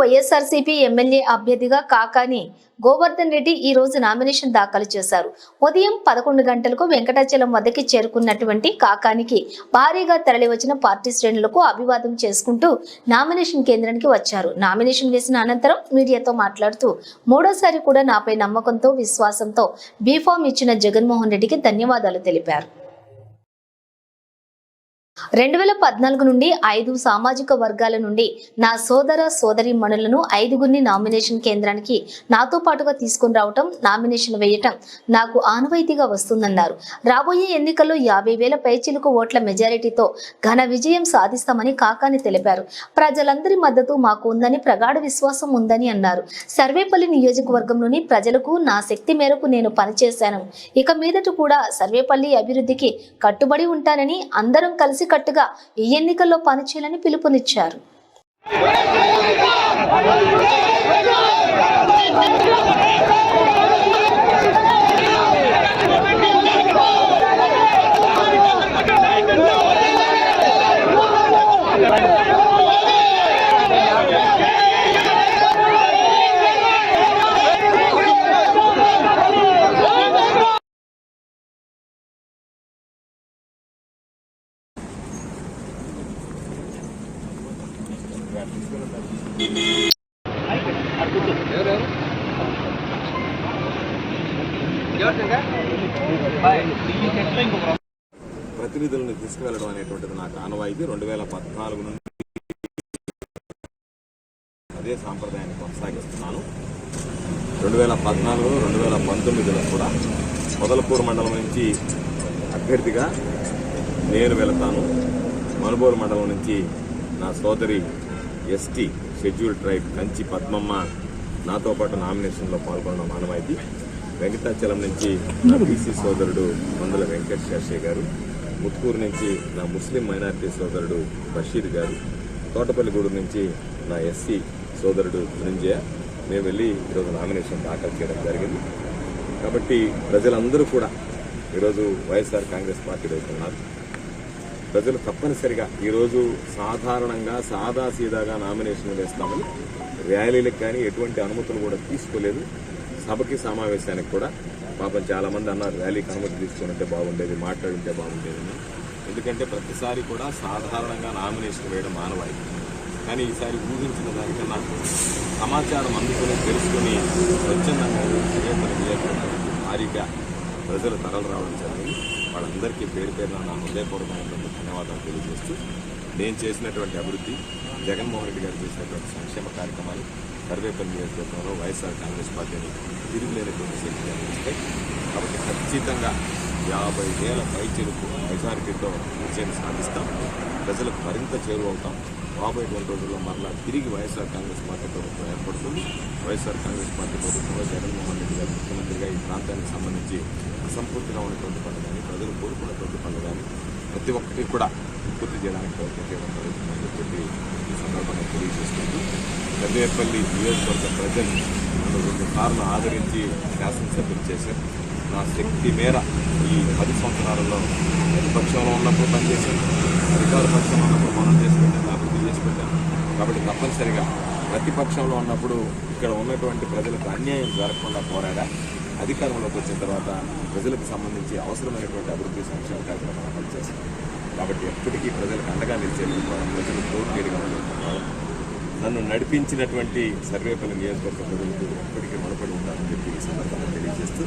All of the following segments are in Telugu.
వైఎస్ఆర్సీపీ ఎమ్మెల్యే అభ్యర్థిగా కాకాని గోవర్ధన్ రెడ్డి ఈ రోజు నామినేషన్ దాఖలు చేశారు. ఉదయం 11 గంటలకు వెంకటాచలం వద్దకి చేరుకున్నటువంటి కాకానికి భారీగా తరలివచ్చిన పార్టీ శ్రేణులకు అభివాదం చేసుకుంటూ నామినేషన్ కేంద్రానికి వచ్చారు. నామినేషన్ వేసిన అనంతరం మీడియాతో మాట్లాడుతూ మూడోసారి కూడా నాపై నమ్మకంతో విశ్వాసంతో బీఫామ్ ఇచ్చిన జగన్మోహన్ రెడ్డికి ధన్యవాదాలు తెలిపారు. 2014 నుండి 5 సామాజిక వర్గాల నుండి నా సోదర సోదరి మణులను 5గురిని నామినేషన్ కేంద్రానికి నాతో పాటుగా తీసుకుని రావటం, నామినేషన్ వేయటం నాకు ఆనవాయితీగా వస్తుందన్నారు. రాబోయే ఎన్నికల్లో 50,000 పైచిలుకు ఓట్ల మెజారిటీతో ఘన విజయం సాధిస్తామని కాకాని తెలిపారు. ప్రజలందరి మద్దతు మాకు ఉందని, ప్రగాఢ విశ్వాసం ఉందని అన్నారు. సర్వేపల్లి నియోజకవర్గంలోని ప్రజలకు నా శక్తి మేరకు నేను పనిచేశాను. ఇక మీదట కూడా సర్వేపల్లి అభివృద్ధికి కట్టుబడి ఉంటానని, అందరం కలిసి కట్టుగా ఈ ఎన్నికల్లో పనిచేయాలని పిలుపునిచ్చారు. ప్రతినిధులను తీసుకువెళ్ళడం అనేటువంటిది నాకు ఆనవాయితీ. 2014 నుండి అదే సాంప్రదాయాన్ని కొనసాగిస్తున్నాను. 2014, 2019లో కూడా పొదలకూరు మండలం నుంచి అభ్యర్థిగా నేను వెళతాను. మనుబోలు మండలం నుంచి నా సోదరి ST schedule tribe Kanchi Padmamma నాతో పాటు నామినేషన్లో పాల్గొనడం ఆనవాయితీ. వెంకటాచలం నుంచి నా బీసీ సోదరుడు మందుల వెంకట శాస్త్రి గారు, ముత్కూరు నుంచి నా ముస్లిం మైనారిటీ సోదరుడు బషీర్ గారు, తోటపల్లిగూడు నుంచి నా ఎస్సీ సోదరుడు ధనంజయ మేము వెళ్ళి ఈరోజు నామినేషన్ దాఖలు చేయడం జరిగింది. కాబట్టి ప్రజలందరూ కూడా ఈరోజు వైఎస్ఆర్ కాంగ్రెస్ పార్టీ వెళ్తున్నారు. ప్రజలు తప్పనిసరిగా ఈరోజు సాధారణంగా సాదాసీదాగా నామినేషన్ వేస్తామని ర్యాలీలకు కానీ ఎటువంటి అనుమతులు కూడా తీసుకోలేదు. సభకి సమావేశానికి కూడా పాపం చాలామంది అన్నారు ర్యాలీకి అనుమతి తీసుకుంటే బాగుండేది, మాట్లాడుంటే బాగుండేదని. ఎందుకంటే ప్రతిసారి కూడా సాధారణంగా నామినేషన్ వేయడం మానవాయితీ. కానీ ఈసారి ఊహించిన దానికన్నా సమాచారం అందుకుని తెలుసుకుని స్వచ్ఛందంగా భారీగా ప్రజలు తరలి రావడం జరిగింది. వాళ్ళందరికీ పేరు పేరున నా హృదయపూర్వకమైనటువంటి ధన్యవాదాలు తెలియజేస్తూ నేను చేసినటువంటి అభివృద్ధి, జగన్మోహన్ రెడ్డి గారు చేసినటువంటి సంక్షేమ కార్యక్రమాలు సర్వేపల్లి నియోజకవర్గంలో వైఎస్ఆర్ కాంగ్రెస్ పార్టీని తిరుగులేనటువంటి శక్తిగా నిలుస్తాయి. కాబట్టి ఖచ్చితంగా 50,000 పైచిలుకు మెజారిటీతో విజయం సాధిస్తాం. ప్రజలకు మరింత చేరువవుతాం. రాబోయేటువంటి రోజుల్లో మరలా తిరిగి వైఎస్ఆర్ కాంగ్రెస్ పార్టీ ప్రభుత్వం ఏర్పడుతుంది. వైఎస్ఆర్ కాంగ్రెస్ పార్టీ ప్రభుత్వంలో జగన్మోహన్ రెడ్డి గారు ముఖ్యమంత్రిగా ఈ ప్రాంతానికి సంబంధించి అసంపూర్తిగా ఉన్నటువంటి పనులు కానీ, ప్రజలు కోరుకున్నటువంటి పనులు కానీ ప్రతి ఒక్కటి కూడా పూర్తి చేయడానికి ప్రయత్నం చేయడం జరుగుతుందని చెప్పి ఈ సందర్భంగా తెలియజేసుకుంటూ సర్వేపల్లి నియోజకవర్గ ప్రజలు నన్ను 2 సార్లు ఆదరించి శాసనసభ్యులు చేశారు. నా శక్తి మేర ఈ 10 సంవత్సరాలలో ప్రతిపక్షంలో ఉన్నప్పుడు పనిచేశాను, అధికార పక్షంలో ఉన్నప్పుడు మనం చేసి పెట్టాను, అభివృద్ధి చేసి పెట్టాను. కాబట్టి తప్పనిసరిగా ప్రతిపక్షంలో ఉన్నప్పుడు ఇక్కడ ఉన్నటువంటి ప్రజలకు అన్యాయం జరగకుండా పోరాడా. అధికారంలోకి వచ్చిన తర్వాత ప్రజలకు సంబంధించి అవసరమైనటువంటి అభివృద్ధి సంక్షేమ కార్యక్రమాలు అమలు చేశారు. కాబట్టి ఎప్పటికీ ప్రజలకు అండగా నిలిచేటువంటి ప్రజలు తోడుకేడిగా ఉన్నటువంటి నన్ను నడిపించినటువంటి సర్వేపల్లి నియోజకవర్గ ప్రజలకు ఎప్పటికీ రుణపడి ఉంటారని చెప్పి ఈ సందర్భంగా తెలియజేస్తూ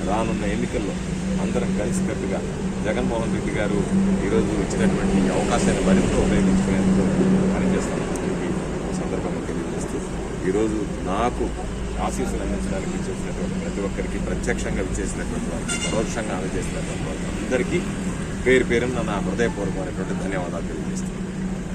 రానున్న ఎన్నికల్లో అందరం కలిసికట్టుగా జగన్మోహన్ రెడ్డి గారు ఈరోజు ఇచ్చినటువంటి అవకాశాన్ని మరింత ఉపయోగించుకునేందుకు పనిచేస్తామని చెప్పి ఈ సందర్భంగా తెలియజేస్తూ ఈరోజు నాకు ఆశీస్సులు అందించడానికి చేసినటువంటి ప్రతి ఒక్కరికి, ప్రత్యక్షంగా విచ్చేసినటువంటి వారికి, పరోక్షంగా అందజేసినటువంటి వారికి అందరికీ పేరు పేరున నా హృదయపూర్వకమైనటువంటి ధన్యవాదాలు తెలియజేస్తున్నాను.